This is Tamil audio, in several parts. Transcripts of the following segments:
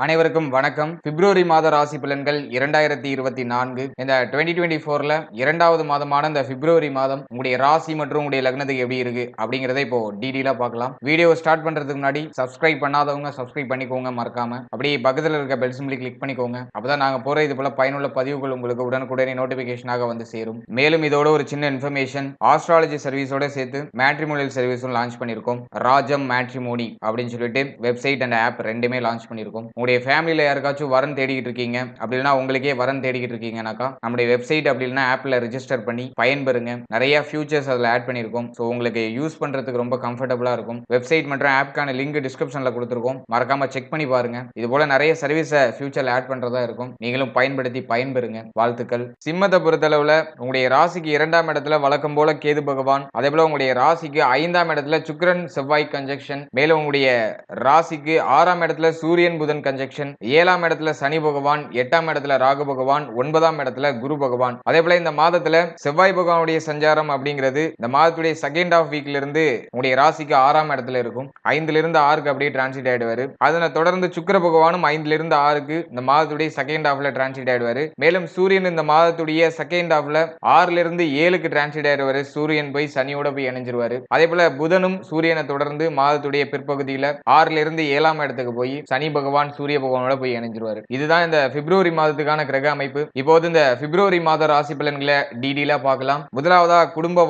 அனைவருக்கும் வணக்கம். பிப்ரவரி மாத ராசி பலன்கள் 2024 இந்த 2024ல இரண்டாவது மாதமான இந்த பிப்ரவரி மாதம் உங்களுடைய ராசி மற்றும் உங்களுடைய லக்னத்துக்கு எப்படி இருக்கு அப்படிங்கறத இப்போ டீடைலா பார்க்கலாம். வீடியோ ஸ்டார்ட் பண்றதுக்கு முன்னாடி சப்ஸ்கிரைப் பண்ணாதவங்க சப்ஸ்கிரைப் பண்ணிக்கோங்க மறக்காம. அப்படியே பக்கத்துல இருக்க பெல் சிம்பலை கிளிக் பண்ணிக்கோங்க. அப்பதான் நாங்க போற இது போல பயனுள்ள பதிவுகள் உங்களுக்கு உடனுக்குடனே நோட்டிபிகேஷனாக வந்து சேரும். மேலும் இதோட ஒரு சின்ன இன்ஃபர்மேஷன், ஆஸ்ட்ராலஜி சர்வீஸோட சேர்த்து மேட்ரிமோனியல் சர்வீஸும் லான்ச் பண்ணிருக்கோம். ராஜம் மேட்ரிமோனி அப்படின்னு சொல்லிட்டு வெப்சைட் அண்ட் ஆப் ரெண்டுமே லான்ச் பண்ணிருக்கோம். உங்களுடைய ஃபேமிலியில யாருக்காச்சும் வரன் தேடிக்கிட்டு இருக்கீங்க, அப்படி இல்லைனா உங்களுக்கே வரன் தேடிக்கிட்டு இருக்கீங்கன்னாக்கா நம்முடைய வெப்சைட் அப்படி இல்லைனா ஆப்ல ரெஜிஸ்டர் பண்ணி பயன்பெறுங்க. நிறைய ஃபியூச்சர்ஸ் அதில் ஆட் பண்ணியிருக்கோம். ஸோ உங்களுக்கு யூஸ் பண்றதுக்கு ரொம்ப கம்ஃபர்டபுளா இருக்கும். வெப்சைட் மற்றும் ஆப்க்கான லிங்க் டிஸ்கிரிப்ஷன்ல கொடுத்துருக்கோம், மறக்காம செக் பண்ணி பாருங்க. இது போல நிறைய சர்வீஸை ஃபியூச்சர்ல ஆட் பண்றதா இருக்கும். நீங்களும் பயன்படுத்தி பயன்பெறுங்க. வாழ்த்துக்கள். சிம்மத்தை பொறுத்தளவுல உங்களுடைய ராசிக்கு 2ஆம் இடத்துல வழக்கம் போல கேது பகவான், அதே போல உங்களுடைய ராசிக்கு 5ஆம் இடத்துல சுக்கிரன் செவ்வாய் கன்ஜெக்ஷன், மேலும் உங்களுடைய ராசிக்கு 6ஆம் இடத்துல சூரியன் புதன் கன்ஜெக்ஷன், 7ஆம் இடத்துல சனி பகவான், 8ஆம் இடத்துல ராகு பகவான், 9ஆம் இடத்துல குரு பகவான். அதே போல இந்த மாதத்துல செவ்வாய் பகவானுடைய சஞ்சாரம் அப்படிங்கிறது இந்த மாதத்துடைய செகண்ட் ஆஃப் வீக்ல இருந்து உங்களுடைய ராசிக்கு 6ஆம் இடத்துல இருக்கும். 5ல இருந்து 6க்கு அப்படியே டிரான்சிட் ஆயிடுவாரு. அதனை தொடர்ந்து சுக்கிர பகவானும் 5ல இருந்து 6க்கு இந்த மாதத்துடைய செகண்ட் ஆஃப்ல டிரான்சிட் ஆயிடுவாரு. மேலும் சூரியன் இந்த மாதத்துடைய செகண்ட் ஆஃப்ல 6ல இருந்து 7க்கு டிரான்சிட் ஆயிடுவாரு. சூரியன் போய் சனியோட போய் இணைஞ்சிருவாரு. அதே போல புதனும் சூரியனை தொடர்ந்து மாதத்துடைய பிற்பகுதியில 6ல இருந்து 7ஆம் இடத்துக்கு போய் சனி பகவான் சூரிய பகவானோட போய் இணைஞ்சிருவாரு. இதுதான் இந்த பிப்ரவரி மாதத்துக்கான கிரக அமைப்பு. இப்போது இந்த பிப்ரவரி மாத ராசி பலன்களை டீடைலா பார்க்கலாம். முதலாவதா குடும்ப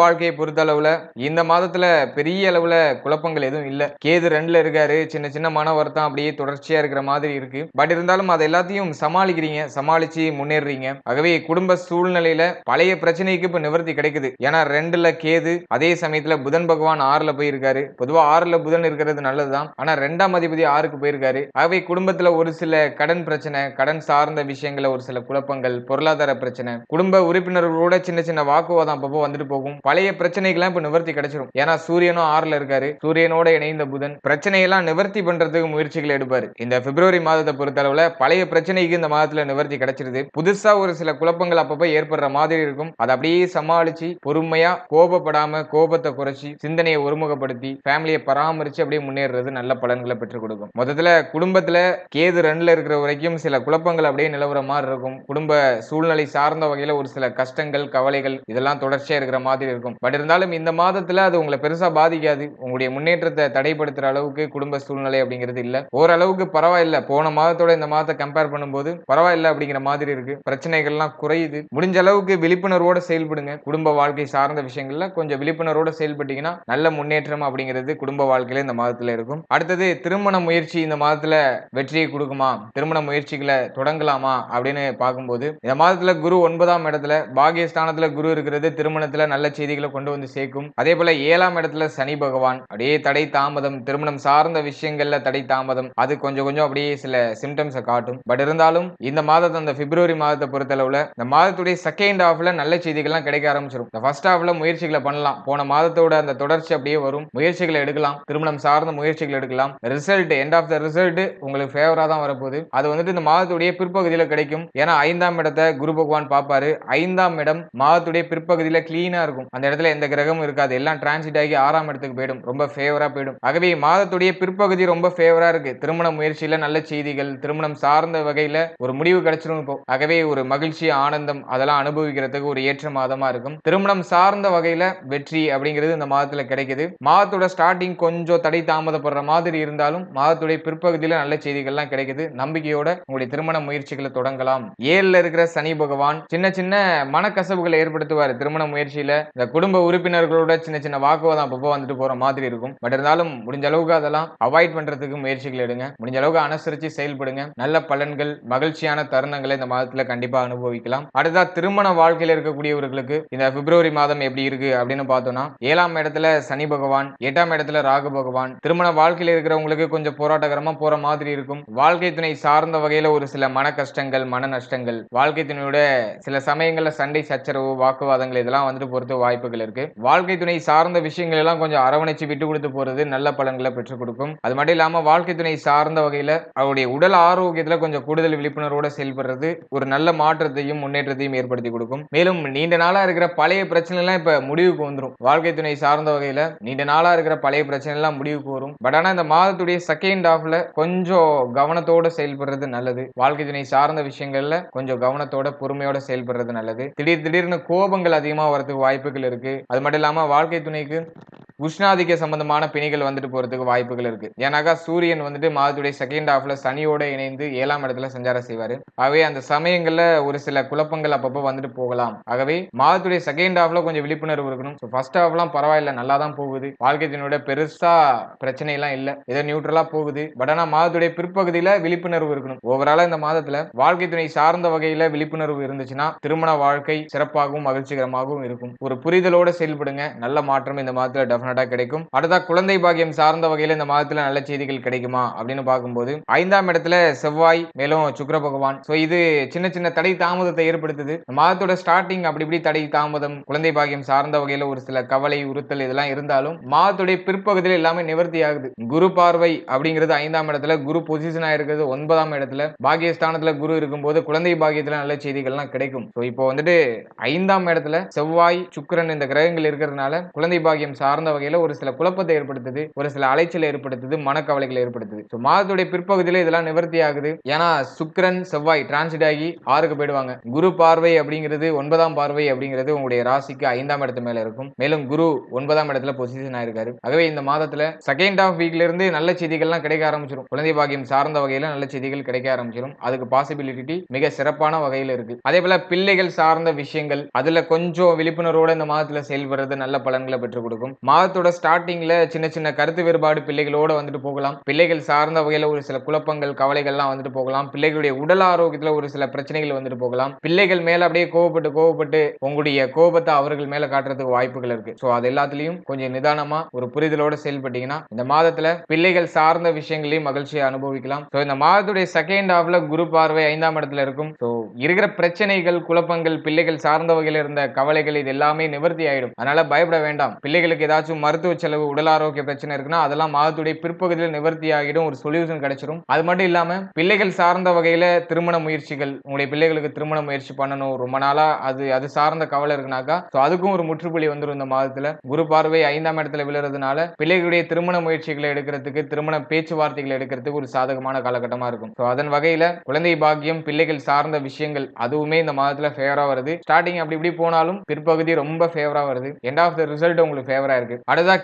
வாழ்க்கையை பொறுத்தளவுல இந்த மாதத்துல பெரிய அளவுல குழப்பங்கள் எதுவும் இல்ல. கேது 2ல இருக்காரு. சின்ன சின்ன மன வருத்தம் அப்படியே தொடர்ச்சியா இருக்கிற மாதிரி இருக்கு. பட் இருந்தாலும் அது எல்லாத்தையும் சமாளிக்கிறீங்க, சமாளிச்சு முன்னேறீங்க. ஆகவே குடும்ப சூழ்நிலையில பழைய பிரச்சனைக்கு இப்ப நிவர்த்தி கிடைக்குது. ஏன்னா 2ல கேது, அதே சமயத்துல புதன் பகவான் 6ல போய் இருக்காரு. பொதுவா 6ல புதன் இருக்கிறது நல்லதுதான். ஆனா 2ஆம் அதிபதி 6க்கு போயிருக்காரு. ஆகவே குடும்பத்துல ஒரு சில கடன் பிரச்சனை, கடன் சார்ந்த விஷயங்கள ஒரு சில குழப்பங்கள், பொருளாதார பிரச்சனை, குடும்ப உறுப்பினர்களோட சின்ன சின்ன வாக்குவாதம் அப்பப்போ வந்துட்டு போகும். பழைய பிரச்சனைகள்லாம் இப்ப நிவர்த்தி கிடைச்சிடும். ஏன்னா சூரியனும் 6ல இருக்காரு. சூரியனோட இணைந்த புதன் பிரச்சனையெல்லாம் நிவர்த்தி பண்றதுக்கு முயற்சிகள் எடுப்பாரு. இந்த பிப்ரவரி மாதத்தை பொறுத்தளவுல பழைய பிரச்சனைக்கு இந்த மாதத்துல நிவர்த்தி கிடைச்சிருது. புதுசா ஒரு சில குழப்பங்கள் அப்பப்போ ஏற்படுற மாதிரி இருக்கும். அதை அப்படியே சமாளிச்சு பொறுமையா, கோபப்படாம, கோபத்தை குறைச்சி சிந்தனையை ஒருமுகப்படுத்தி ஃபேமிலியை பராமரிச்சு அப்படியே முன்னேறது நல்ல பலன்களை பெற்றுக் கொடுக்கும். மொத்தத்துல குடும்பத்துல கேது 2ல இருக்கிற வரைக்கும் சில குழப்பங்கள் அப்படியே நிலவர மாதிரி இருக்கும். குடும்ப சூழ்நிலை சார்ந்த வகையில ஒரு சில கஷ்டங்கள், கவலைகள் இதெல்லாம் தொடர்ச்சியா இருக்கிற மாதிரி இருக்கும். பட் இருந்தாலும் இந்த மாதத்துல அது உங்களை பெருசா பாதிக்காது. உங்களுடைய முன்னேற்றத்தை தடைப்படுத்துற அளவுக்கு குடும்ப சூழ்நிலை அப்படிங்கிறது இல்ல. ஓரளவுக்கு பரவாயில்ல. போன மாதத்தோட இந்த மாதத்தை கம்பேர் பண்ணும்போது பரவாயில்ல அப்படிங்கிற மாதிரி இருக்கு. பிரச்சனைகள்லாம் குறையுது. முடிஞ்ச அளவுக்கு விழிப்புணர்வோட செயல்படுங்க. குடும்ப வாழ்க்கை சார்ந்த விஷயங்கள்ல கொஞ்சம் விழிப்புணர்வோட செயல்பட்டீங்கன்னா நல்ல முன்னேற்றம் அப்படிங்கிறது குடும்ப வாழ்க்கையில இந்த மாதத்துல இருக்கும். அடுத்தது திருமண முயற்சி இந்த மாதத்துல வெற்றியை கொடுக்குமா, திருமண முயற்சிகளை தொடங்கலாமா அப்படின்னு பார்க்கும்போது இந்த மாதத்துல குரு 9ஆம் இடத்துல பாகியஸ்தானத்துல குரு இருக்கிறது திருமணத்துல நல்ல செய்திகளை கொண்டு வந்து சேர்க்கும். அதே போல 7ஆம் இடத்துல சனி பகவான் அப்படியே தடை தாமதம், திருமணம் சார்ந்த விஷயங்கள்ல தடை தாமதம் அது கொஞ்சம் கொஞ்சம் அப்படியே சில சிம்டம்ஸை காட்டும். பட் இருந்தாலும் இந்த மாதத்தை அந்த பிப்ரவரி மாதத்தை பொறுத்தளவுல இந்த மாதத்துடைய செகண்ட் ஹாஃப்ல நல்ல செய்திகள்லாம் கிடைக்க ஆரம்பிச்சிடும். இந்த ஃபர்ஸ்ட் ஹாஃப்ல முயற்சிகளை பண்ணலாம். போன மாதத்தோட அந்த தொடர்ச்சி அப்படியே வரும். முயற்சிகளை எடுக்கலாம். திருமணம் சார்ந்த முயற்சிகள் எடுக்கலாம். Result end of the result உங்களுக்கு ஃபேவரா தான் வரப்போகுது. அது வந்துட்டு இந்த மாதத்துடைய பிற்பகுதியில கிடைக்கும். ஏன்னா 5ஆம் இடத்தை குரு பகவான் பார்ப்பாரு. 5ஆம் இடம் மாதத்துடைய பிற்பகுதியில கிளீனா இருக்கும். அந்த இடத்துல எந்த கிரகமும் இருக்காது. எல்லாம் டிரான்சிட் ஆகி 6ஆம் இடத்துக்கு போயிடும். ரொம்ப ஃபேவரா போயிடும். ஆகவே மாதத்துடைய பிற்பகுதி ரொம்ப ஃபேவரா இருக்கு. திருமண முயற்சியில நல்ல செய்திகள், திருமணம் சார்ந்த வகையில ஒரு முடிவு கிடைச்சிடும் இப்போ. ஆகவே ஒரு மகிழ்ச்சி, ஆனந்தம் அதெல்லாம் அனுபவிக்கிறதுக்கு ஒரு ஏற்ற மாதமா இருக்கும். திருமணம் சார்ந்த வகையில வெற்றி அப்படிங்கிறது இந்த மாதத்துல கிடைக்குது. மாதத்தோட ஸ்டார்டிங் கொஞ்சம் தடை தாமதப்படுற மாதிரி இருந்தாலும் மாதத்துடைய பிற்பகுதியில நல்ல செய்திகள்லாம் கிடைக்குது. நம்பிக்கையோட உங்களுடைய திருமண முயற்சிகளை தொடங்கலாம். 7ல இருக்கிற சனி பகவான் சின்ன சின்ன மனக்கசவுகளை ஏற்படுத்துவார். திருமண முயற்சியில இந்த குடும்ப உறுப்பினர்களோட சின்ன சின்ன வாக்குவாதம் அப்பப்போ வந்துட்டு போற மாதிரி இருக்கும். பட் இருந்தாலும் முடிஞ்ச அளவுக்கு அதெல்லாம் அவாய்ட் பண்றதுக்கு முயற்சிகள் எடுங்க. முடிஞ்ச அளவுக்கு அனுசரிச்சு செயல்படுங்க. நல்ல பலன்கள், மகிழ்ச்சியான தருணங்களை இந்த மாதத்துல கண்டிப்பா அனுபவிக்கலாம். அடுத்தா திருமண வாழ்க்கையில இருக்கக்கூடியவர்களுக்கு இந்த பிப்ரவரி மாதம் எப்படி இருக்கு அப்படின்னு பார்த்தோம்னா 7ஆம் இடத்துல சனி பகவான், 8ஆம் இடத்துல ராகு பகவான். திருமண வாழ்க்கையில இருக்கிறவங்களுக்கு கொஞ்சம் போராட்டகரமா போற மாதிரி இருக்கும். வாழ்க்கை துணை சார்ந்த வகையில ஒரு சில மன கஷ்டங்கள், மன நஷ்டங்கள், வாழ்க்கை துணையோட சில சமயங்கள்ல சண்டை சச்சரவு, வாக்குவாதங்கள் இதெல்லாம் வந்துட்டு பொறுத்த வாய்ப்புகள் இருக்கு. வாழ்க்கை துணை சார்ந்த விஷயங்கள் எல்லாம் கொஞ்சம் அரவணைச்சு விட்டு கொடுத்து போறது நல்ல பலன்களை பெற்றுக் கொடுக்கும். அது மட்டும் இல்லாம வாழ்க்கை துணை சார்ந்த வகையில அவருடைய உடல் ஆரோக்கியத்துல கொஞ்சம் கூடுதல் விழிப்புணர்வோட செயல்படுறது ஒரு நல்ல மாற்றத்தையும் முன்னேற்றத்தையும் ஏற்படுத்தி கொடுக்கும். மேலும் நீண்ட நாளா இருக்கிற பழைய பிரச்சனை எல்லாம் இப்ப முடிவுக்கு வந்துடும். வாழ்க்கை துணை சார்ந்த வகையில நீண்ட நாளா இருக்கிற பழைய பிரச்சனை எல்லாம் முடிவுக்கு வரும். பட் ஆனா இந்த மாதத்துடைய செகண்ட் ஹாஃப்ல கொஞ்சம் கவனத்தோட செயல்படுறது நல்லது. வாழ்க்கை துணை சார்ந்த விஷயங்கள்ல கொஞ்சம் கவனத்தோட பொறுமையோட செயல்படுறது நல்லது. திடீர்னு கோபங்கள் அதிகமா வரதுக்கு வாய்ப்புகள் இருக்கு. அது மட்டும் இல்லாம வாழ்க்கை துணைக்கு உஷ்ணாதிக்க சம்பந்தமான பிணிகள் வந்துட்டு போறதுக்கு வாய்ப்புகள் இருக்கு. ஏன்னாக்கா சூரியன் வந்துட்டு மாதத்துடைய செகண்ட் ஹாஃப்ல சனியோட இணைந்து 7ஆம் இடத்துல சஞ்சாரம் செய்வாரு. ஆகவே அந்த சமயங்கள்ல ஒரு சில குழப்பங்கள் அப்பப்போ வந்துட்டு போகலாம். ஆகவே மாதத்துடைய செகண்ட் ஹாஃப்ல கொஞ்சம் விழிப்புணர்வு இருக்கணும். ஃபர்ஸ்ட் ஹாஃப்லாம் பரவாயில்ல, நல்லா தான் போகுது. வாழ்க்கை துணையோட பெருசா பிரச்சனை எல்லாம் இல்ல, ஏதோ நியூட்ரலா போகுது. பட் ஆனா மாதத்துடைய பிற்பகுதியில விழிப்புணர்வு இருக்கணும். ஓவராலா இந்த மாதத்துல வாழ்க்கை துணை சார்ந்த வகையில விழிப்புணர்வு இருந்துச்சுன்னா திருமண வாழ்க்கை சிறப்பாகவும் மகிழ்ச்சிகரமாகவும் இருக்கும். ஒரு புரிதலோட செயல்படுங்க. நல்ல மாற்றம் இந்த மாதத்துல டெஃபினட்டா கிடைக்கும். அடுத்த குழந்தை பாக்கியம் சார்ந்த வகையில இந்த மாதத்துல நல்ல செய்திகள் கிடைக்குமா அப்படின்னு பார்க்கும்போது 5ஆம் இடத்துல செவ்வாய் மேலும் சுக்கிர பகவான். சோ இது சின்ன சின்ன தடை தாமதத்தை ஏற்படுத்துது. மாதத்தோட ஸ்டார்டிங் அப்படி இப்படி தடை தாமதம் குழந்தை பாக்கியம் சார்ந்த வகையில ஒரு சில கவலை உறுத்தல் இதெல்லாம் இருந்தாலும் மாதத்துடைய பிற்பகுதியில் எல்லாமே நிவர்த்தி ஆகுது. குரு பார்வை அப்படிங்கிறது 5ஆம் இடத்துல, குரு பொசிஷன் ஆயிருக்கிறது 9ஆம் இடத்துல, பாக்கியஸ்தானத்துல குரு இருக்கும்போது குழந்தை பாக்கியத்துல நல்ல செய்திகள்லாம் கிடைக்கும். சோ இப்போ வந்துட்டு 5ஆம் இடத்துல செவ்வாய் சுக்கிரன் இந்த கிரகங்கள் இருக்கிறதுனால குழந்தை பாக்கியம் சார்ந்த வகையில ஒரு சில குழப்பத்தை ஏற்படுத்துது, ஒரு சில அலைச்சலை ஏற்படுத்துது, மனக்கவலைகளை ஏற்படுத்துது. சோ மாதத்துடைய பிற்பகுதியில இதெல்லாம் நிவர்த்தி ஆகுது. ஏன்னா சுக்கிரன் செவ்வாய் டிரான்சிட் ஆகி 6க்கு போயிடுவாங்க. குரு பார்வை அப்படிங்கிறது 9ஆம் பார்வை அப்படிங்கிறது உங்களுடைய ராசிக்கு 5ஆம் இடத்து மேல இருக்கும். மேலும் குரு 9ஆம் இடத்துல பொசிஷன் ஆயிருக்காரு. ஆகவே இந்த மாதத்துல செகண்ட் ஹாஃப் வீக்ல இருந்து நல்ல செய்திகள்லாம் கிடைக்க ஆரம்பிச்சிடும். குழந்தை பாக்கியம் சார்ந்த வகையில நல்ல செய்திகள் கிடைக்க ஆரம்பிச்சிடும். அதுக்கு பாசிபிலிட்டி மிக சிறப்பான வகையில இருக்கு. அதே போல பிள்ளைகள் சார்ந்த விஷயங்கள் அதுல கொஞ்சம் விழிப்புணர்வோட இந்த மாதத்துல செயல்படுறது நல்ல பலன்களை பெற்றுக் கொடுக்கும். மாதத்தோட ஸ்டார்டிங்ல சின்ன சின்ன கருத்து வேறுபாடு பிள்ளைகளோட வந்துட்டு போகலாம். பிள்ளைகள் சார்ந்த வகையில ஒரு சில குழப்பங்கள் கவலைகள்லாம் வந்துட்டு போகலாம். பிள்ளைகளுடைய உடல் ஆரோக்கியத்துல ஒரு சில பிரச்சனைகள் வந்துட்டு போகலாம். பிள்ளைகள் மேல அப்படியே கோவப்பட்டு உங்களுடைய கோபத்தை அவர்கள் மேல காட்டுறதுக்கு வாய்ப்புகள் இருக்கு. சோ அது எல்லாத்துலயும் கொஞ்சம் நிதானமா ஒரு புரிதலோட செயல்பட்டீங்கன்னா இந்த மாதத்துல பிள்ளைகள் சார்ந்த விஷயங்களையும் மகிழ்ச்சியை அனுபவிக்கலாம். சோ இந்த மாதத்துடைய செகண்ட் ஹாஃப்ல குரு பார்வை 5ஆம் இடத்துல இருக்கும். சோ இருக்கிற பிரச்சனைகள் குழப்பங்கள் பிள்ளைகள் சார்ந்த வகையில இருந்த கவலைகள் இது எல்லாமே நிவர்த்தி ஆயிடும். அதனால பயப்பட வேண்டாம். பிள்ளைகளுக்கு ஏதாச்சும் மருத்துவ செலவு உடல் ஆரோக்கிய பிரச்சனை இருக்குன்னா அதெல்லாம் மாதத்துடைய பிற்பகுதியில் நிவர்த்தி ஆகிடும். ஒரு சொல்யூஷன் கிடைச்சிடும். அது மட்டும் இல்லாம பிள்ளைகள் சார்ந்த வகையில திருமண முயற்சிகள் உங்களுடைய பிள்ளைகளுக்கு திருமண முயற்சி பண்ணணும் ரொம்ப நாளா அது சார்ந்த கவலை இருக்குனாக்கா அதுக்கும் ஒரு முற்றுப்புள்ளி வந்துடும். இந்த மாதத்துல குரு பார்வை 5ஆம் இடத்துல விழுறதுனால பிள்ளைகளுடைய திருமண முயற்சிகளை எடுக்கிறதுக்கு திருமண பேச்சுவார்த்தைகளை எடுக்கிறதுக்கு ஒரு சாதகமான காலகட்டமா இருக்கும். அதன் வகையில குழந்தை பாக்கியம் பிள்ளைகள் சார்ந்த விஷயங்கள் அதுவுமே இந்த மாதத்துல ஃபேவரா வருது. ஸ்டார்டிங் அப்படி இப்படி போனாலும் பிற்பகுதி ரொம்ப ஃபேவரா வருது. எண்ட் ஆஃப் த ரிசல்ட் உங்களுக்கு ஃபேவரா இருக்கு. அடுத்தா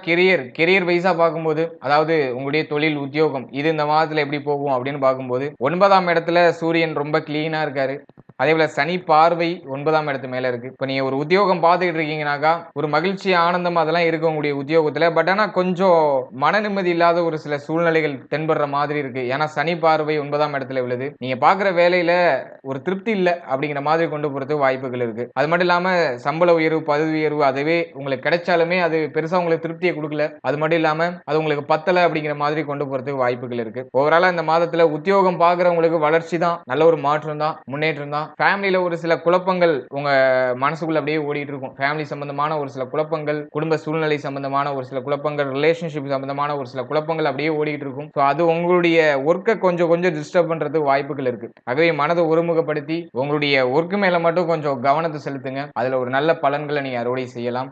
கெரியர் வைஸா பார்க்கும்போது அதாவது உங்களுடைய தொழில் உத்தியோகம் இது இந்த மாதத்துல எப்படி போகும் அப்படின்னு பார்க்கும்போது 9ஆம் இடத்துல சூரியன் ரொம்ப கிளீனா இருக்காரு. அதே போல சனி பார்வை 9ஆம் இடத்து மேல இருக்கு. இப்ப நீங்க ஒரு உத்தியோகம் பார்த்துக்கிட்டு இருக்கீங்கன்னாக்கா ஒரு மகிழ்ச்சி ஆனந்தம் அதெல்லாம் இருக்கு உங்களுடைய உத்தியோகத்துல. பட் ஆனா கொஞ்சம் மன நிம்மதி இல்லாத ஒரு சில சூழ்நிலைகள் தென்படுற மாதிரி இருக்கு. ஏன்னா சனி பார்வை 9ஆம் இடத்துல விழுது. நீங்க பாக்குற வேலையில ஒரு திருப்தி இல்ல அப்படிங்கிற மாதிரி கொண்டு போறதுக்கு வாய்ப்புகள் இருக்கு. அது மட்டும் இல்லாம சம்பள உயர்வு பதவி உயர்வு அதுவே உங்களுக்கு கிடைச்சாலுமே அது பெருசா உங்களுக்கு திருப்தியை கொடுக்கல. அது மட்டும் இல்லாம அது உங்களுக்கு பத்தல அப்படிங்கிற மாதிரி கொண்டு போறதுக்கு வாய்ப்புகள் இருக்கு. ஓவராலா இந்த மாதத்துல உத்தியோகம் பாக்குறவங்களுக்கு வளர்ச்சி தான், நல்ல ஒரு மாற்றம் தான், முன்னேற்றம் தான். ஃபேமிலியில ஒரு சில குழப்பங்கள் உங்க மனசுக்குள்ள அப்படியே ஓடிட்டு இருக்கும். ஃபேமிலி சம்பந்தமான ஒரு சில குழப்பங்கள், குடும்ப சூழ்நிலை சம்பந்தமான ஒரு சில குழப்பங்கள், ரிலேஷன்ஷிப் சம்பந்தமான ஒரு சில குழப்பங்கள் அப்படியே ஓடிட்டு இருக்கும். அது உங்களுடைய ஒர்க்கை கொஞ்சம் டிஸ்டர்ப் பண்றதுக்கு வாய்ப்புகள் இருக்கு. ஆகவே மனதை ஒருமுகப்படுத்தி உங்களுடைய ஒர்க் மேல மட்டும் கொஞ்சம் கவனத்தை செலுத்துங்க. அதுல ஒரு நல்ல பலன்களை நீங்க அறுவடை செய்யலாம்.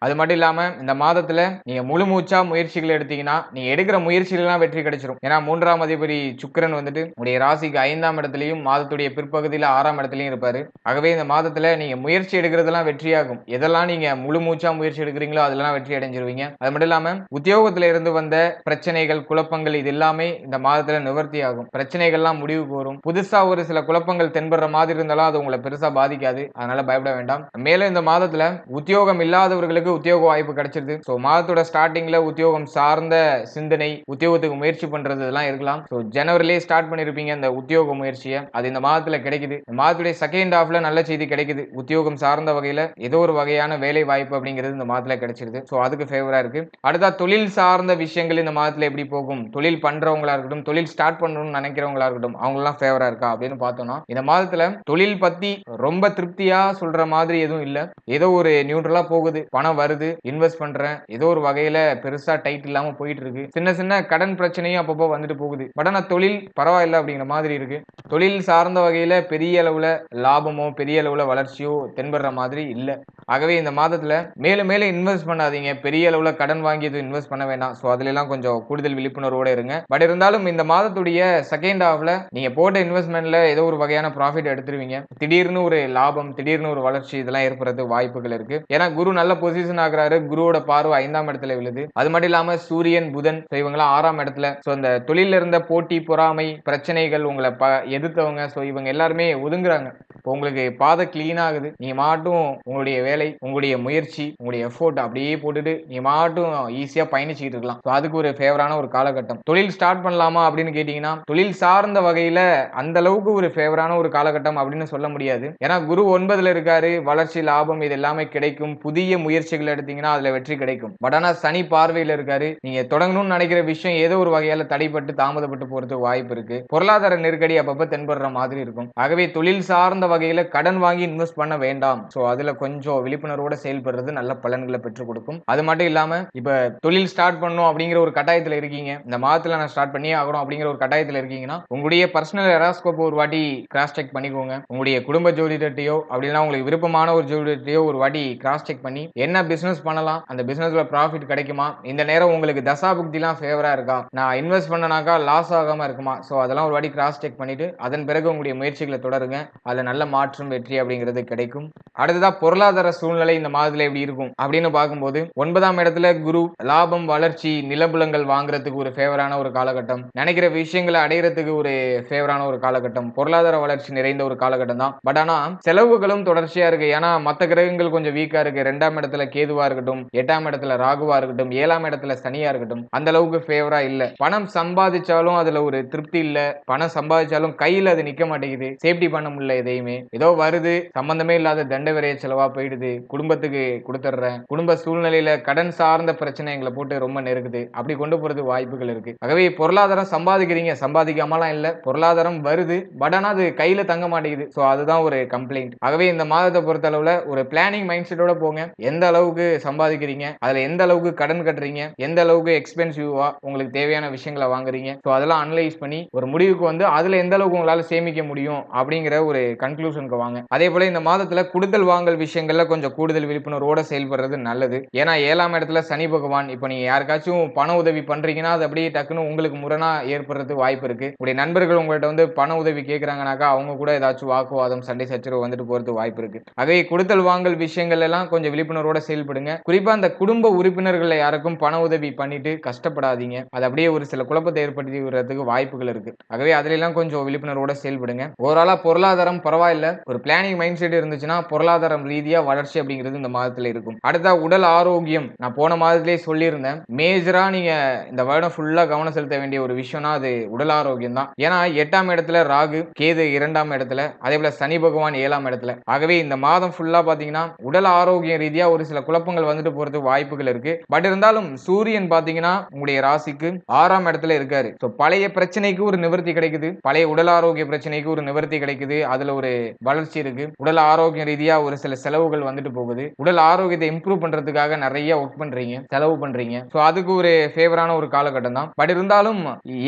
அது மட்டும் இல்லாம இந்த மாதத்துல நீங்க முழு மூச்சா முயற்சிகள் எடுத்தீங்கன்னா நீங்க எடுக்கிற முயற்சிகள்லாம் வெற்றி கிடைச்சிடும். ஏன்னா 3ஆம் அதிபதி சுக்கிரன் வந்துட்டு உங்களுடைய ராசிக்கு 5ஆம் இடத்துலயும் மாதத்துடைய பிற்பகுதியில 6ஆம் இடத்துலயும் இருப்பாரு. ஆகவே இந்த மாதத்துல நீங்க முயற்சி எடுக்கிறதெல்லாம் வெற்றியாகும். எதெல்லாம் நீங்க முழு மூச்சா முயற்சி எடுக்கிறீங்களோ அதெல்லாம் வெற்றி அடைஞ்சிருவீங்க. அது மட்டும் இல்லாம உத்தியோகத்துல இருந்து வந்த பிரச்சனைகள் குழப்பங்கள் இது எல்லாமே இந்த மாதத்துல நிவர்த்தி ஆகும். பிரச்சனைகள்லாம் முடிவுக்கு வரும். புதுசா ஒரு சில குழப்பங்கள் தென்படுற மாதிரி இருந்தாலும் அது உங்களை பெருசா பாதிக்காது. அதனால பயப்பட வேண்டாம். மேலும் இந்த மாதத்துல உத்தியோகம் இல்லாதவர்களுக்கு உத்தியோக வாய்ப்பு கிடைச்சிருது. சோ மாதத்தோட ஸ்டார்டிங்ல உத்தியோகம் சார்ந்த சிந்தனை உத்தியோகத்துக்கு முயற்சி பண்றது இதெல்லாம் இருக்கலாம். சோ ஜனவரிலேயே ஸ்டார்ட் பண்ணிருப்பீங்க இந்த உத்தியோக முயற்சியை, அது இந்த மாதத்துல கிடைக்குது. இந்த மாதத்துடைய செகண்ட் ஹாஃப்ல நல்ல செய்தி கிடைக்குது. உத்தியோகம் சார்ந்த வகையில ஏதோ ஒரு வகையான வேலை வாய்ப்பு அப்படிங்கிறது இந்த மாதத்துல கிடைச்சிருது. சோ அதுக்கு ஃபேவரா இருக்கு. அடுத்த தொழில் சார்ந்த விஷயங்கள் இந்த மாதத்துல எப்படி போகும், தொழில் பண்றவங்களா இருக்கட்டும் தொழில் ஸ்டார்ட் பண்ணணும்னு நினைக்கிறவங்களா இருக்கட்டும் அவங்க எல்லாம் ஃபேவரா இருக்கா அப்படின்னு பார்த்தோம்னா இந்த மாதத்துல தொழில் பத்தி ரொம்ப திருப்தியா சொல்ற மாதிரி எதுவும் இல்ல. ஏதோ ஒரு நியூட்ரலா போகுது. பணம் பணம் வருது, இன்வெஸ்ட் பண்றேன், ஏதோ ஒரு வகையில பெருசா டைட் இல்லாம போயிட்டு இருக்கு. சின்ன சின்ன கடன் பிரச்சனையும் அப்பப்போ வந்துட்டு போகுது. பட் ஆனா தொழில் பரவாயில்ல அப்படிங்கிற மாதிரி இருக்கு. தொழில் சார்ந்த வகையில பெரிய அளவுல லாபமோ பெரிய அளவுல வளர்ச்சியோ தென்படுற மாதிரி இல்ல. ஆகவே இந்த மாதத்துல மேலும் மேலும் இன்வெஸ்ட் பண்ணாதீங்க. பெரிய அளவுல கடன் வாங்கி எதுவும் இன்வெஸ்ட் பண்ண வேண்டாம். சோ அதுல எல்லாம் கொஞ்சம் கூடுதல் விழிப்புணர்வோட இருங்க. பட் இருந்தாலும் இந்த மாதத்துடைய செகண்ட் ஹாஃப்ல நீங்க போட்ட இன்வெஸ்ட்மெண்ட்ல ஏதோ ஒரு வகையான ப்ராஃபிட் எடுத்துருவீங்க. திடீர்னு ஒரு லாபம், திடீர்னு ஒரு வளர்ச்சி இதெல்லாம் ஏற்படுறது வாய்ப்புகள் இருக்கு. ஏன்னா குரு நல்ல பொசிஷன் ஆகுறாரு. குருவோட பார்வை 5ஆம் இடத்துல விழுது. அது மட்டும் இல்லாம சூரியன், புதன் இவங்கலாம் 6ஆம் இடத்துல. சோ இந்த தொழில இருந்த போட்டி, பொறாமை, பிரச்சனைகள், உங்களை எதிர்த்தவங்க, சோ இவங்க எல்லாருமே ஒதுங்குறாங்க. உங்களுக்கு பாதை கிளீன் ஆகுது. நீங்க மாட்டும் உங்களுடைய வேலை, உங்களுடைய முயற்சி, உங்களுடைய எஃபோர்ட் அப்படியே போட்டுட்டு நீங்க மாட்டும் ஈஸியா பயணிச்சுட்டு இருக்கலாம். அதுக்கு ஒரு ஃபேவரான ஒரு காலகட்டம். தொழில் ஸ்டார்ட் பண்ணலாமா அப்படின்னு கேட்டீங்கன்னா தொழில் சார்ந்த வகையில அந்த அளவுக்கு ஒரு ஃபேவரான ஒரு காலகட்டம் அப்படின்னு சொல்ல முடியாது. ஏன்னா குரு 9ல இருக்காரு. வளர்ச்சி, லாபம் இது எல்லாமே கிடைக்கும். புதிய முயற்சிகள் எடுத்தீங்கன்னா அதுல வெற்றி கிடைக்கும். பட் ஆனா சனி பார்வையில இருக்காரு. நீங்க தொடங்கணும்னு நினைக்கிற விஷயம் ஏதோ ஒரு வகையால தடைப்பட்டு தாமதப்பட்டு போறதுக்கு வாய்ப்பு இருக்கு. பொருளாதார நெருக்கடி அப்பப்ப தென்படுற மாதிரி இருக்கும். ஆகவே தொழில் சார்ந்த வகையில கடன் வாங்கி இன்வெஸ்ட் பண்ண வேண்டாம். சோ அதுல கொஞ்சம் விழிப்புணர்வோட செயல்படுறது நல்ல பலன்களை பெற்றுக் கொடுக்கும். அது மட்டும் இல்லாம இப்ப தொழில் ஸ்டார்ட் பண்ணணும் அப்படிங்கிற ஒரு கட்டாயத்துல இருக்கீங்க. இந்த மாதத்துல நான் ஸ்டார்ட் பண்ணியே ஆகணும் அப்படிங்கிற ஒரு கட்டாயத்துல இருக்கீங்கன்னா உங்களுடைய பர்சனல் ஹெராஸ்கோப் ஒரு வாட்டி கிராஸ் செக் பண்ணிக்கோங்க. உங்களுடைய குடும்ப ஜோதிடத்தையோ அப்படின்னா உங்களுக்கு விருப்பமான ஒரு ஜோதிடத்தையோ ஒரு வாட்டி கிராஸ் செக் பண்ணி என்ன பிசினஸ் பண்ணலாம், அந்த பிசினஸ்ல ப்ராஃபிட் கிடைக்குமா, இந்த நேரம் உங்களுக்கு தசாபுக்தி எல்லாம் ஃபேவரா இருக்கா, நான் இன்வெஸ்ட் பண்ணனாக்கா லாஸ் ஆகாம இருக்குமா, சோ அதெல்லாம் ஒரு வாட்டி கிராஸ் செக் பண்ணிட்டு அதன் பிறகு உங்களுடைய முயற்சிகளை தொடருங்க. அதுல நல்ல மாற்றம், வெற்றி அப்படிங்கிறது கிடைக்கும். அடுத்ததா பொருளாதார சூழ்நிலை இந்த மாதத்துல எப்படி இருக்கும் அப்படின்னு பார்க்கும்போது 9ஆம் இடத்துல குரு லாபம், வளர்ச்சி, நிலபுலங்கள் வாங்குறதுக்கு ஒரு ஃபேவரான ஒரு காலகட்டம். நினைக்கிற விஷயங்களை அடையிறதுக்கு ஒரு ஃபேவரான ஒரு காலகட்டம். பொருளாதார வளர்ச்சி நிறைந்த ஒரு காலகட்டம் தான். பட் ஆனா செலவுகளும் தொடர்ச்சியா இருக்கு. ஏன்னா மத்த கிரகங்கள் கொஞ்சம் வீக்கா இருக்கு. 2ஆம் இடத்துல கேதுவா இருக்கட்டும், 8ஆம் இடத்துல ராகுவா இருக்கட்டும், 7ஆம் இடத்துல சனியா இருக்கட்டும், அந்த அளவுக்கு ஃபேவரா இல்ல. பணம் சம்பாதிச்சாலும் அதுல ஒரு திருப்தி இல்ல. பணம் சம்பாதிச்சாலும் கையில அது நிக்க மாட்டேங்குது. சேஃப்டி பண்ண முடியல. எதையுமே ஏதோ வருது, சம்பந்தமே இல்லாத தண்ட விரைய செலவா போயிடுது. குடும்பத்துக்கு கொடுத்துறேன். குடும்ப சூழ்நிலையில கடன் சார்ந்த பிரச்சனை எங்களை போட்டு ரொம்ப நெருக்குது. அப்படி கொண்டு போறது வாய்ப்புகள் இருக்கு. ஆகவே பொருளாதாரம் சம்பாதிக்கிறீங்க, சம்பாதிக்காமலாம் இல்ல, பொருளாதாரம் வருது. பட் ஆனா அது கையில தங்க மாட்டேங்குது. சோ அதுதான் ஒரு கம்ப்ளைண்ட். ஆகவே இந்த மாதத்தை பொறுத்த அளவுல ஒரு பிளானிங் மைண்ட் செட்டோட போங்க. எந்த அளவுக்கு சம்பாதிக்கிறீங்க, அதுல எந்த அளவுக்கு கடன் கட்டுறீங்க, எந்த அளவுக்கு எக்ஸ்பென்சிவா உங்களுக்கு தேவையான விஷயங்களை வாங்குறீங்க, சோ அதெல்லாம் அனலைஸ் பண்ணி ஒரு முடிவுக்கு வந்து அதுல எந்த அளவுக்கு உங்களால சேமிக்க முடியும் அப்படிங்கிற ஒரு கன்க்ளூஷனுக்கு வாங்க. அதே போல இந்த மாதத்துல குடுத்தல் வாங்கல் விஷயங்கள்ல கொஞ்சம் கூடுதல் விழிப்புணர்வோட செயல்படுறது நல்லது. ஏன்னா 7ஆம் இடத்துல சனி பகவான். இப்ப நீங்க யாருக்காச்சும் பண உதவி பண்றீங்கன்னா அது அப்படியே டக்குன்னு உங்களுக்கு முரணா ஏற்படுறது வாய்ப்பு இருக்கு. உங்களுடைய நண்பர்கள் உங்கள்ட்ட வந்து பண உதவி கேட்கறாங்கனாக்கா அவங்க கூட ஏதாச்சும் வாக்குவாதம், சண்டை சச்சரவு வந்துட்டு போறது வாய்ப்பு இருக்கு. அதே குடுத்தல் வாங்கல் விஷயங்கள் எல்லாம் கொஞ்சம் விழிப்புணர்வோட செயல்படுங்க. குறிப்பா அந்த குடும்ப உறுப்பினர்கள் யாருக்கும் பண உதவி பண்ணிட்டு கஷ்டப்படாதீங்க. அது அப்படியே ஒரு சில குழப்பத்தை ஏற்படுத்தி விடுறதுக்கு வாய்ப்புகள் இருக்கு. ஆகவே அதுல எல்லாம் கொஞ்சம் விழிப்புணர்வோட செயல்படுங்க. ஓவராலா பொருளாதாரம் பரவாயில்ல. ஒரு பிளானிங் மைண்ட் செட் இருந்துச்சுன்னா பொருளாதாரம் ரீதியா வளர்ச்சி அப்படிங்கிறது இந்த மாதத்துல இருக்கும். அடுத்த உடல் ஆரோக்கியம் நான் போன மாதத்திலேயே சொல்லியிருந்தேன். மேஜரா நீங்க இந்த வருடம் ஃபுல்லா கவனம் செலுத்த வேண்டிய ஒரு விஷயம்னா அது உடல் ஆரோக்கியம் தான். ஏன்னா 8ஆம் இடத்துல ராகு, கேது 2ஆம் இடத்துல, அதே போல சனி பகவான் 7ஆம் இடத்துல. ஆகவே இந்த மாதம் ஃபுல்லா பாத்தீங்கன்னா உடல் ஆரோக்கியம் ரீதியா ஒரு சில குழப்பங்கள் வந்துட்டு போறதுக்கு வாய்ப்புகள் இருக்கு. பட் இருந்தாலும் சூரியன் பாத்தீங்கன்னா உங்களுடைய ராசிக்கு 6ஆம் இடத்துல இருக்காரு. சோ பழைய பிரச்சனைக்கு ஒரு நிவர்த்தி கிடைக்குது. பழைய உடல் ஆரோக்கிய பிரச்சனைக்கு ஒரு நிவர்த்தி கிடைக்குது. அதுல ஒரு வளர்ச்சி இருக்கு. உடல் ஆரோக்கியம் ரீதியா ஒரு சில செலவுகள் வந்துட்டு போகுது. உடல் ஆரோக்கியத்தை இம்ப்ரூவ் பண்றதுக்காக நிறைய ஒர்க் பண்றீங்க, செலவு பண்றீங்க. சோ அதுக்கு ஒரு ஃபேவரான ஒரு காலகட்டம் தான். பட் இருந்தாலும்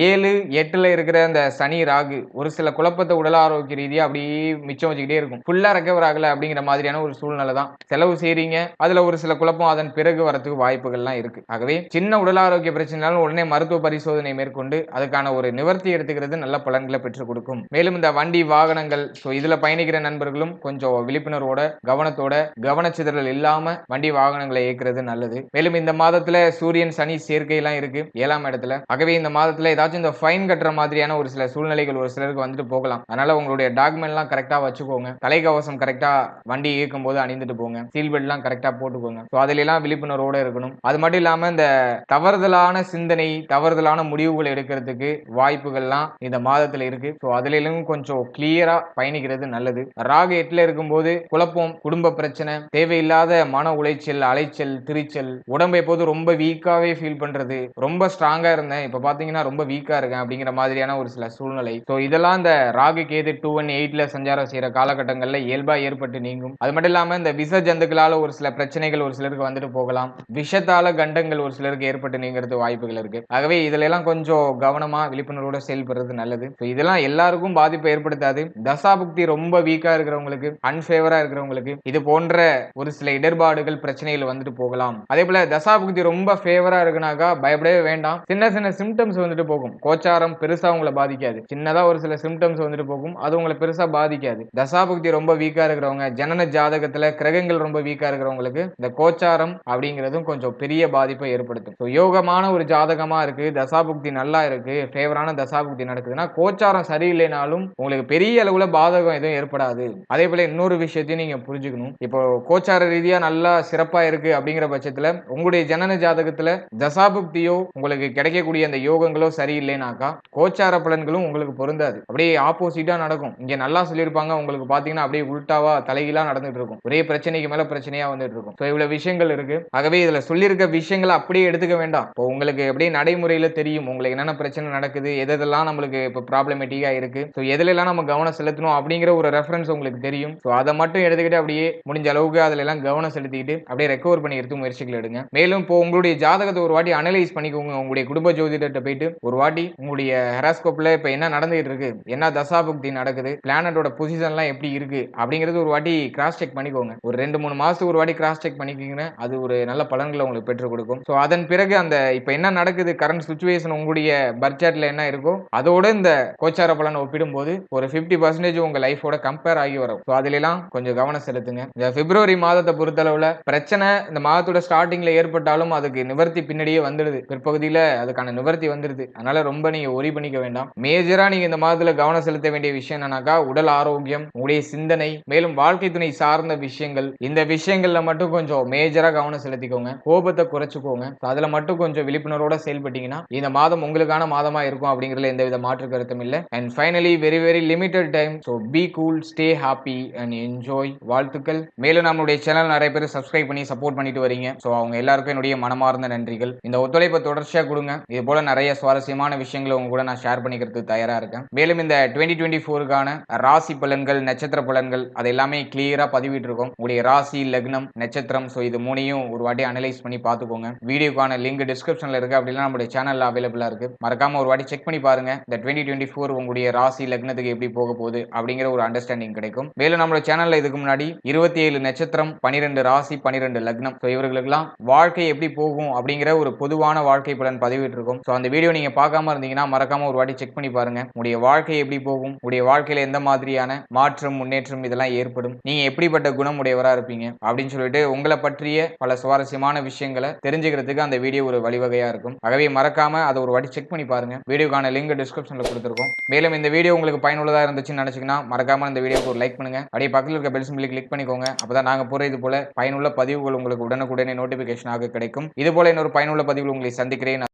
7, 8ல இருக்கிற அந்த சனி, ராகு ஒரு சில குழப்பத்தை உடல் ஆரோக்கிய ரீதியா அப்படியே மிச்சம் வச்சுக்கிட்டே இருக்கும். ஃபுல்லா ரெக்கவர் ஆகல அப்படிங்கிற மாதிரியான ஒரு சூழ்நிலை தான். செலவு செய்றீங்க, அதுல ஒரு சில குழப்பம் அதன் பிறகு வரதுக்கு வாய்ப்புகள்லாம் இருக்கு. ஆகவே சின்ன உடல் ஆரோக்கிய பிரச்சனைனாலும் உடனே மருத்துவ பரிசோதனை மேற்கொண்டு அதுக்கான ஒரு நிவர்த்தி எடுத்துக்கிறது நல்ல பலன்களை பெற்றுக் கொடுக்கும். மேலும் இந்த வண்டி வாகனங்கள் இதுல பயணிக்கிற நண்பர்களும் கொஞ்சம் விழிப்புணர்வோட, கவனத்தோட, கவனச்சிதறல் இல்லாம வண்டி வாகனங்களை இயக்குறது நல்லது. மேலும் இந்த மாதத்துல சூரியன் சனி சேர்க்கை எல்லாம் இருக்கு 7ஆம் இடத்துல. ஆகவே இந்த மாதத்துல ஏதாச்சும் இந்த ஃபைன் கட்டுற மாதிரியான ஒரு சில சூழ்நிலைகள் ஒரு சிலருக்கு வந்துட்டு போகலாம். அதனால உங்களுடைய டாக்குமெண்ட் எல்லாம் கரெக்டா வச்சுக்கோங்க. தலைக்கவசம் கரெக்டா வண்டி இயக்கும் போது அணிந்துட்டு போங்க. சீல் பெல்ட் எல்லாம் கரெக்டா போட்டுக்கோங்க. அதுல எல்லாம் விழிப்புணர்வோட இருக்கணும். அது மட்டும் இல்லாம இந்த தவறுதலான சிந்தனை, தவறுதலான முடிவுகள் எடுக்கிறதுக்கு வாய்ப்புகள்லாம் இந்த மாதத்துல இருக்கு. அதுல கொஞ்சம் கிளியரா பயணிக்கிறது நல்லது. ராகு 8ல இருக்கும்போது குழப்பம், குடும்ப பிரச்சனை, தேவையில்லாத மன உளைச்சல், அலைச்சல், திரிச்சல், உடம்பை போது ரொம்ப வீக்காவே ஃபீல் பண்றது, ரொம்ப ஸ்ட்ராங்கா இருந்தேன் இப்ப பாத்தீங்கன்னா ரொம்ப வீக்கா இருக்கேன் அப்படிங்கிற மாதிரியான ஒரு சில சூழ்நிலை. இதெல்லாம் இந்த ராகு கேது 218ல சஞ்சாரம் செய்யற காலகட்டங்கள்ல இயல்பா ஏற்பட்டு நீங்கும். அது மட்டும் இல்லாம இந்த விஷ ஜந்துக்களால ஒரு சில பிரச்சனை பிரச்சனைகள் ஒரு சிலருக்கு வந்துட்டு போகலாம். விஷத்தால கண்டங்கள் ஒரு சிலருக்கு ஏற்பட்டு நீங்கிறது வாய்ப்புகள் இருக்கு. ஆகவே இதுல எல்லாம் கொஞ்சம் கவனமா விழிப்புணர்வோட செயல்படுறது நல்லது. இதெல்லாம் எல்லாருக்கும் பாதிப்பை ஏற்படுத்தாது. தசாபுக்தி ரொம்ப வீக்கா இருக்கிறவங்களுக்கு, அன்பேவரா இருக்கிறவங்களுக்கு இது போன்ற ஒரு சில இடர்பாடுகள் பிரச்சனைகள் வந்துட்டு போகலாம். அதே போல தசாபுக்தி ரொம்ப ஃபேவரா இருக்குனாக்கா பயப்படவே வேண்டாம். சின்ன சின்ன சிம்டம்ஸ் வந்துட்டு போகும். கோச்சாரம் பெருசா உங்களை பாதிக்காது. சின்னதா ஒரு சில சிம்டம்ஸ் வந்துட்டு போகும். அது உங்களை பெருசா பாதிக்காது. தசாபுக்தி ரொம்ப வீக்கா இருக்கிறவங்க, ஜனன ஜாதகத்துல கிரகங்கள் ரொம்ப வீக்கா இருக்கிறவங்களுக்கு இந்த கோச்சாரம் அப்படிங்கிறதும் கொஞ்சம் பெரிய பாதிப்பை ஏற்படுத்தும். யோகமான ஒரு ஜாதகமா இருக்கு, தசாபுக்தி நல்லா இருக்கு, ஃபேவரான தசாபுக்தி நடக்குதுன்னா கோச்சாரம் சரியில்லைனாலும் உங்களுக்கு பெரிய அளவுல பாதகம் எதுவும் ஏற்படாது. அதே போல இன்னொரு விஷயத்தையும் நீங்க புரிஞ்சுக்கணும். இப்போ கோச்சார ரீதியா நல்லா சிறப்பா இருக்கு அப்படிங்கிற பட்சத்துல உங்களுடைய ஜனன ஜாதகத்துல தசாபுக்தியோ உங்களுக்கு கிடைக்கக்கூடிய அந்த யோகங்களோ சரியில்லைனாக்கா கோச்சார பலன்களும் உங்களுக்கு பொருந்தாது. அப்படியே ஆப்போசிட்டா நடக்கும். இங்க நல்லா சொல்லியிருப்பாங்க, உங்களுக்கு பாத்தீங்கன்னா அப்படியே உல்டாவா தலைகீழா நடந்துட்டு இருக்கும். ஒரே பிரச்சனைக்கு மேல பிரச்சனையா வந்துட்டு இருக்கும். இவ்வளவு விஷயங்கள் இருக்கு. ஆகவே இதுல சொல்லியிருக்க விஷயங்களை அப்படியே எடுத்துக்க வேண்டாம். இப்போ உங்களுக்கு அப்படியே நடைமுறையில தெரியும் உங்களுக்கு என்னென்ன பிரச்சனை நடக்குது, எதெல்லாம் நம்மளுக்கு இப்போ ப்ராப்ளமேட்டிக்கா இருக்கு, எதுல எல்லாம் நம்ம கவனம் செலுத்தணும் அப்படிங்கிற ஒரு ரெஃபரன்ஸ் உங்களுக்கு தெரியும். அதை மட்டும் எடுத்துக்கிட்டு அப்படியே முடிஞ்ச அளவுக்கு அதுல எல்லாம் கவனம் செலுத்திக்கிட்டு அப்படியே ரெக்கவர் பண்ணிக்கிறது முயற்சிகள் எடுங்க. மேலும் இப்போ உங்களுடைய ஜாதகத்தை ஒரு வாட்டி அனலைஸ் பண்ணிக்கோங்க. உங்களுடைய குடும்ப ஜோதிடத்தை போயிட்டு ஒரு வாட்டி உங்களுடைய ஹெராஸ்கோப்ல இப்ப என்ன நடந்துகிட்டு இருக்கு, என்ன தசாபுக்தி நடக்குது, பிளானட்டோட பொசிஷன்லாம் எப்படி இருக்கு அப்படிங்கிறது ஒரு வாட்டி கிராஸ் செக் பண்ணிக்கோங்க. ஒரு 2-3 மாசத்துக்கு ஒரு வாட்டி கிராஸ் செக் பண்ணிக்கிங்கன்னா அது ஒரு நல்ல பலன்களை உங்களுக்கு பெற்றுக் கொடுக்கும். அதன் பிறகு அந்த இப்ப என்ன நடக்குது கரண்ட் சிச்சுவேஷன் உங்களுடைய பட்ஜெட்ல என்ன இருக்கோ அதோட இந்த கோச்சார பலனை ஒப்பிடும்போது ஒரு 50% உங்க லைஃபோட கம்பேர் ஆகி வரும். அதுல எல்லாம் கொஞ்சம் கவனம் செலுத்துங்க. இந்த பிப்ரவரி மாதத்தை பொறுத்தளவுல பிரச்சனை இந்த மாதத்தோட ஸ்டார்டிங்ல ஏற்பட்டாலும் அதுக்கு நிவர்த்தி பின்னாடியே வந்துடுது. பிற்பகுதியில அதுக்கான நிவர்த்தி வந்துருது. அதனால ரொம்ப நீங்க ஒரி பண்ணிக்க வேண்டாம். மேஜரா நீங்க இந்த மாதத்துல கவனம் செலுத்த வேண்டிய விஷயம் என்னன்னாக்கா உடல் ஆரோக்கியம், உங்களுடைய சிந்தனை, மேலும் வாழ்க்கை துணை சார்ந்த விஷயங்கள், இந்த விஷயங்கள்ல மட்டும் கொஞ்சம் மேஜரா கவனம் செலுத்திக்கோங்க. கோபத்தை குறைச்சுக்கோங்க. அதுல மட்டும் கொஞ்சம் விழிப்புணர்வோட செயல்பட்டீங்கன்னா இந்த மாதம் உங்களுக்கான மாதமா இருக்கும் அப்படிங்கறதுல எந்தவித மாற்று கருத்தும் இல்ல. And finally very very limited time. Be cool, stay happy and enjoy. வாழ்த்துக்கள். மேலும் நம்மளுடைய சேனல் நிறைய பேர் சப்ஸ்கிரைப் பண்ணி சப்போர்ட் பண்ணிட்டு வரீங்க. அவங்க எல்லாருக்கும் என்னுடைய மனமார்ந்த நன்றிகள். இந்த ஒத்துழைப்பை தொடர்ச்சியா கொடுங்க. இது போல நிறைய சுவாரஸ்யமான விஷயங்களை உங்க கூட நான் ஷேர் பண்ணிக்கிறதுக்கு தயாரா இருக்கேன். மேலும் இந்த 2024க்கான ராசி பலன்கள், நட்சத்திர பலன்கள் அது எல்லாமே கிளியரா பதிவிட்டு இருக்கோம். உங்களுடைய ராசி, லக்னம், நட்சத்திரம் இது மூணையும் ஒரு வாட்டி அனலைஸ் பண்ணி பார்த்துக்கோங்க. வீடியோக்கான லிங்க் டிஸ்கிரிப்ஷன்ல இருக்கு. அப்படின்னா நம்மளுடைய சேனல்ல அவைலபிளா இருக்கு. மறக்காம ஒரு வாட்டி செக் பண்ணி பாருங்க. இந்த 2024 உங்களுடைய ராசி லக்னத்துக்கு எப்படி போக போகுது அப்படிங்கிற ஒரு அண்டர்ஸ்டாண்டிங் கிடைக்கும். மேலும் நம்மளோட சேனல்ல இதுக்கு முன்னாடி 27 நட்சத்திரம், 12 ராசி, 12 லக்னம் இவர்களுக்கெல்லாம் வாழ்க்கை எப்படி போகும் அப்படிங்கிற ஒரு பொதுவான வாழ்க்கை பலன் பதிவிட்டு இருக்கும். அந்த வீடியோ நீங்க பார்க்காம இருந்தீங்கன்னா மறக்காம ஒரு வாட்டி செக் பண்ணி பாருங்க. உங்களுடைய வாழ்க்கை எப்படி போகும், உங்களுடைய வாழ்க்கையில எந்த மாதிரியான மாற்றம், முன்னேற்றம் இதெல்லாம் ஏற்படும், நீங்க எப்படிப்பட்ட குணம் உடையவரா இருப்பீங்க அப்படின்னு சொல்லிட்டு உங்களை பற்றிய பல சுவாரஸ்யமான விஷயங்களை தெரிஞ்சுக்கிறதுக்கு அந்த வீடியோ ஒரு வழிவகையா இருக்கும். ஆகவே மறக்காம அதை ஒரு வாட்டி செக் பண்ணி பாருங்க. வீடியோக்கான லிங்க் டிஸ்கிரிப்ஷன்ல கொடுத்திருக்கோம். மேலும் இந்த வீடியோ உங்களுக்கு பயனுள்ளதா இருந்துச்சுன்னு நினைச்சீங்கன்னா மறக்காம இந்த வீடியோக்கு ஒரு லைக் பண்ணுங்க. அப்படியே பக்கத்தில் இருக்க பெல் சிம்பலை கிளிக் பண்ணிக்கோங்க. அப்பதான் நாங்க போற இது போல பயனுள்ள பதிவுகள் உங்களுக்கு உடனுக்குடனே நோட்டிபிகேஷன் ஆக கிடைக்கும். இது போல இன்னொரு பயனுள்ள பதிவில் உங்களை சந்திக்கிறேன்.